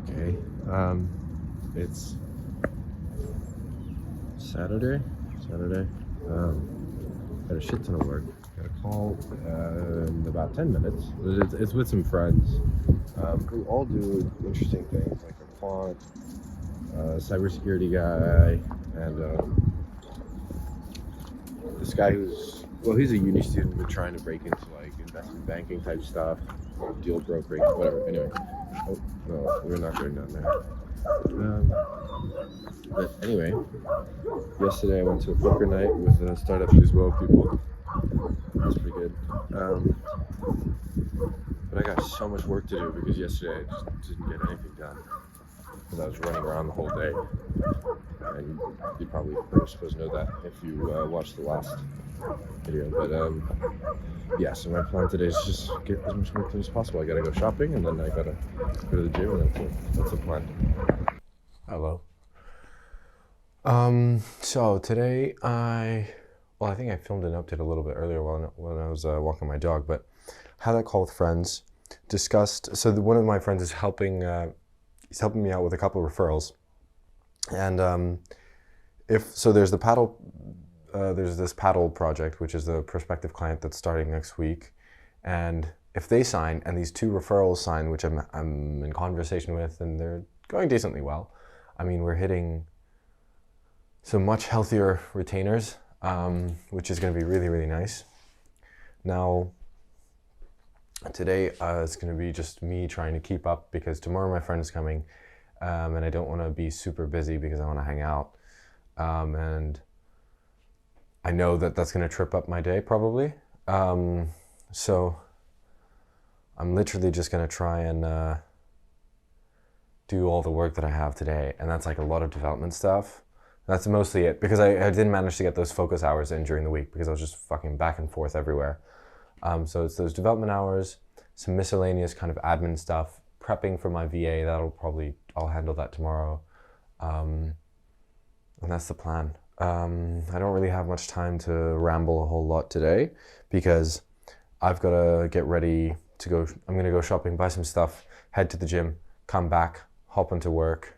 Okay. It's Saturday. Saturday. Got a shit ton of work. Got a call in about 10 minutes. It's with some friends who all do interesting things, like a quant, cybersecurity guy, and this guy he's a uni student but trying to break into like investment banking type stuff, deal brokering, whatever. Anyway, oh no, we're not going down there. But anyway, yesterday I went to a poker night with Startup Lisbon people. That's pretty good. But I got so much work to do because yesterday I just didn't get anything done because I was running around the whole day. And you probably were supposed to know that if you watched the last video. But yeah, so my plan today is just get as much work done as possible. I gotta go shopping and then I gotta go to the gym, and that's the plan. Hello. So today I think I filmed an update a little bit earlier when I was walking my dog, but had that call with friends, discussed. So one of my friends is helping. He's helping me out with a couple of referrals, and there's the paddle. There's this paddle project, which is the prospective client that's starting next week, and if they sign and these two referrals sign, which I'm in conversation with, and they're going decently well. I mean, we're hitting some much healthier retainers, which is going to be really, really nice. Now, today it's going to be just me trying to keep up because tomorrow my friend is coming, and I don't want to be super busy because I want to hang out. And I know that that's going to trip up my day probably. So I'm literally just going to try and do all the work that I have today. And that's like a lot of development stuff. That's mostly it, because I didn't manage to get those focus hours in during the week because I was just fucking back and forth everywhere. So it's those development hours, some miscellaneous kind of admin stuff, prepping for my VA. I'll handle that tomorrow. And that's the plan. I don't really have much time to ramble a whole lot today because I've got to get ready to go. I'm going to go shopping, buy some stuff, head to the gym, come back, hop into work,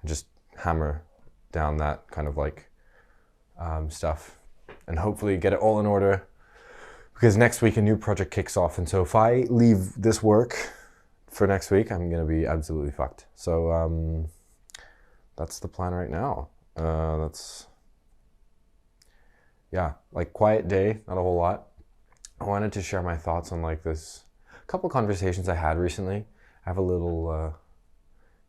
and just hammer down that kind of like stuff and hopefully get it all in order because next week a new project kicks off. And so if I leave this work for next week, I'm going to be absolutely fucked. So that's the plan right now. Like quiet day, not a whole lot. I wanted to share my thoughts on like this couple conversations I had recently. I have a little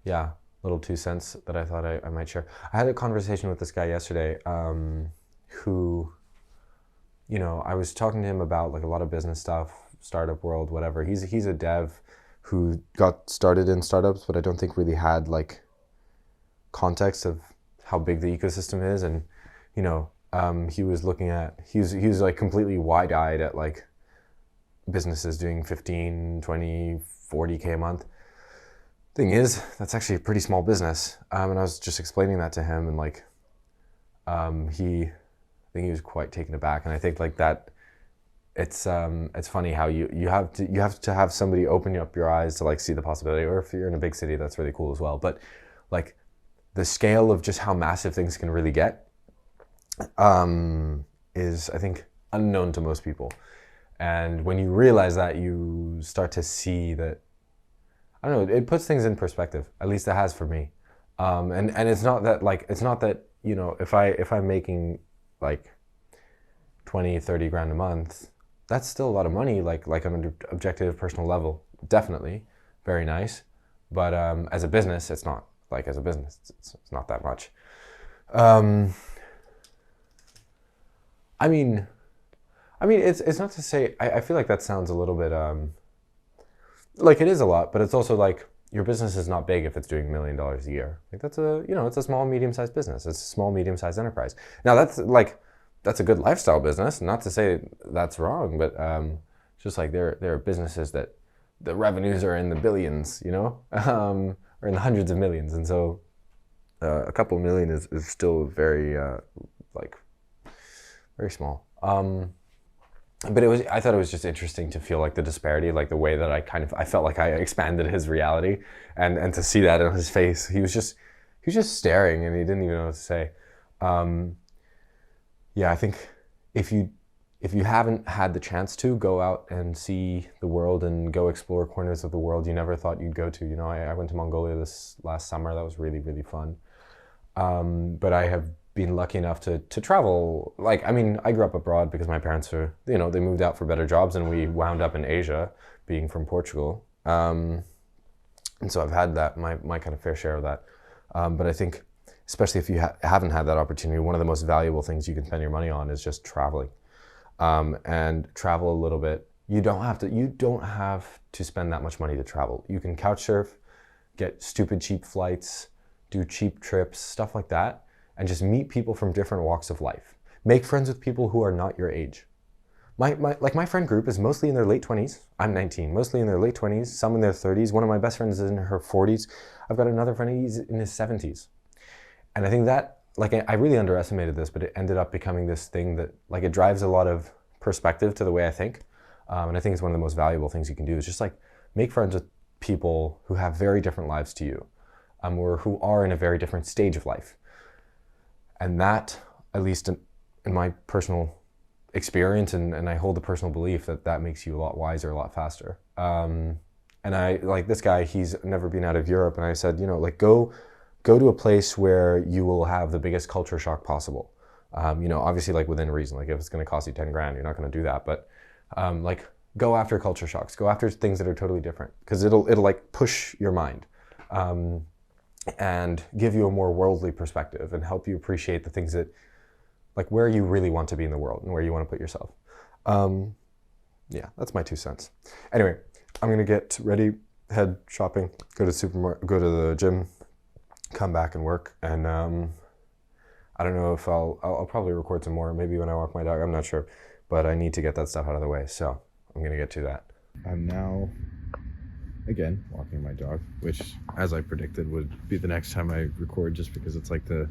2 cents that I thought I might share. I had a conversation with this guy yesterday who, I was talking to him about like a lot of business stuff, startup world, whatever. He's a dev who got started in startups, but I don't think really had like context of how big the ecosystem is. And, he was looking at, he was like completely wide-eyed at like businesses doing 15, 20, 40K a month. Thing is, that's actually a pretty small business. And I was just explaining that to him, and like, I think he was quite taken aback. And I think like that, it's funny how you have to have somebody open up your eyes to like see the possibility. Or if you're in a big city, that's really cool as well. But like the scale of just how massive things can really get, is I think unknown to most people. And when you realize that, you start to see that, I don't know, it puts things in perspective. At least it has for me. And it's not that if I'm making like 20, 30 grand a month, that's still a lot of money, like on an objective personal level, definitely very nice. But as a business, it's not. Like as a business, it's not that much. I mean, it's not to say, I feel like that sounds a little bit, like it is a lot, but it's also like your business is not big if it's doing $1 million a year. Like that's it's a small, medium-sized business. It's a small, medium-sized enterprise. Now that's a good lifestyle business. Not to say that's wrong, but just like there are businesses that the revenues are in the billions, or in the hundreds of millions. And so a couple million is still very, very small. but I thought it was just interesting to feel like the disparity, like the way that I felt like I expanded his reality, and to see that in his face. He was just staring, and he didn't even know what to say. Um, yeah, I think if you if you haven't had the chance to go out and see the world and go explore corners of the world you never thought you'd go to, I went to Mongolia this last summer. That was really, really fun. But I have been lucky enough to travel. Like, I mean, I grew up abroad because my parents are, they moved out for better jobs, and we wound up in Asia, being from Portugal. And so I've had my kind of fair share of that. But I think, especially if you haven't had that opportunity, one of the most valuable things you can spend your money on is just traveling. And travel a little bit. You don't have to spend that much money to travel. You can couch surf, get stupid cheap flights, do cheap trips, stuff like that, and just meet people from different walks of life. Make friends with people who are not your age. My friend group is mostly in their late 20s. I'm 19, mostly in their late 20s, some in their 30s. One of my best friends is in her 40s. I've got another friend, he's in his 70s. And I think that, I really underestimated this, but it ended up becoming this thing that, it drives a lot of perspective to the way I think. And I think it's one of the most valuable things you can do is just make friends with people who have very different lives to you, or who are in a very different stage of life. And that, at least in my personal experience, and I hold the personal belief that makes you a lot wiser, a lot faster. And I, this guy, he's never been out of Europe, and I said, go to a place where you will have the biggest culture shock possible. Obviously within reason, if it's gonna cost you 10 grand, you're not gonna do that, but go after culture shocks, go after things that are totally different, because it'll push your mind. And give you a more worldly perspective and help you appreciate the things that, where you really want to be in the world and where you want to put yourself. Yeah, that's my 2 cents. Anyway, I'm gonna get ready, head shopping, go to the supermarket, go to the gym, come back and work, and I don't know if I'll probably record some more, maybe when I walk my dog, I'm not sure, but I need to get that stuff out of the way, so I'm gonna get to that. I'm now, again, walking my dog, which, as I predicted, would be the next time I record, just because it's the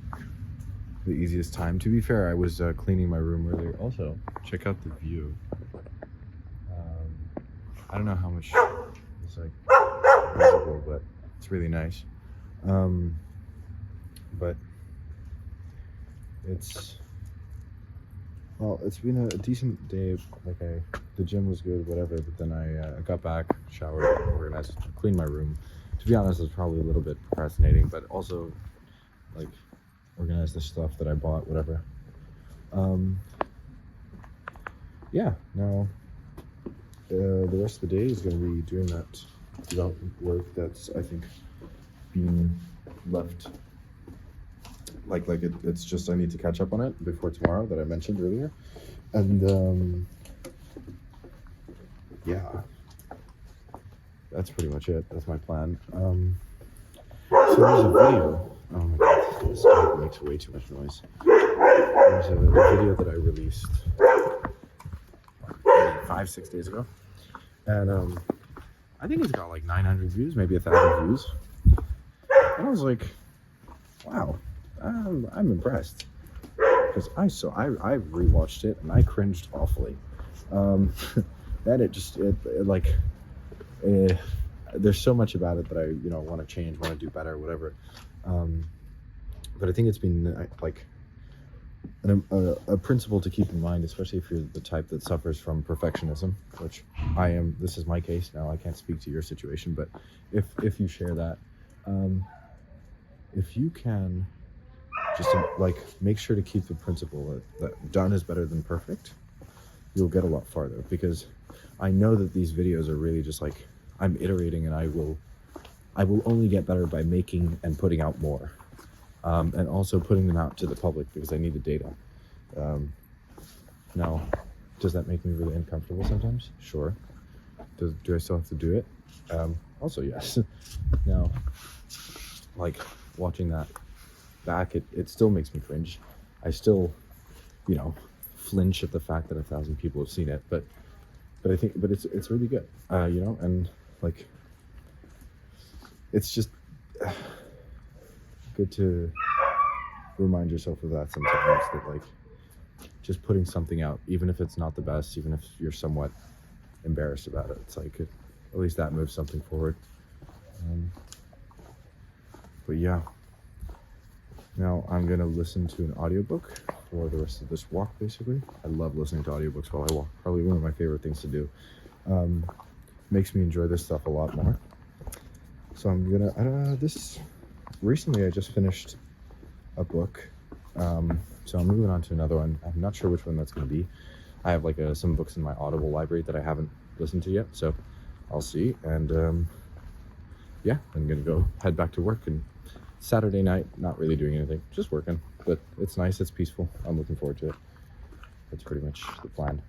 easiest time. To be fair, I was cleaning my room earlier. Also, check out the view. I don't know how much it's visible, but it's really nice. But it's been a decent day. The gym was good, whatever, but then I got back, showered, organized, cleaned my room. To be honest, I was probably a little bit procrastinating, but also organized the stuff that I bought, whatever. Yeah, now the rest of the day is going to be doing that development work that's, I think, being left. It's just, I need to catch up on it before tomorrow, that I mentioned earlier. And yeah, that's pretty much it. That's my plan. So there's a video. Oh my god, this dog makes way too much noise. There's a video that I released 5-6 days ago, and I think it's got 900 views, maybe 1,000 views. And I was like, wow, I'm impressed, because I rewatched it and I cringed awfully. There's so much about it that I want to change, want to do better, whatever. But I think it's been a principle to keep in mind, especially if you're the type that suffers from perfectionism, which I am. This is my case now. I can't speak to your situation, but if you share that, if you can just make sure to keep the principle that done is better than perfect, you'll get a lot farther. Because I know that these videos are really just I'm iterating, and I will only get better by making and putting out more, and also putting them out to the public, because I need the data. Now, does that make me really uncomfortable sometimes? Sure. Do I still have to do it? Also, yes. Now, watching that back, it still makes me cringe. I still, flinch at the fact that 1,000 people have seen it, but it's really good, and it's just good to remind yourself of that sometimes, that just putting something out, even if it's not the best, even if you're somewhat embarrassed about it. It's like, at least that moves something forward. But yeah, now I'm gonna listen to an audiobook for the rest of this walk, basically. I love listening to audiobooks while I walk. Probably one of my favorite things to do. Makes me enjoy this stuff a lot more. So I'm gonna, recently I just finished a book. So I'm moving on to another one. I'm not sure which one that's gonna be. I have like some books in my Audible library that I haven't listened to yet, so I'll see. And yeah, I'm gonna go head back to work. And Saturday night, not really doing anything, just working, but it's nice, it's peaceful. I'm looking forward to it. That's pretty much the plan.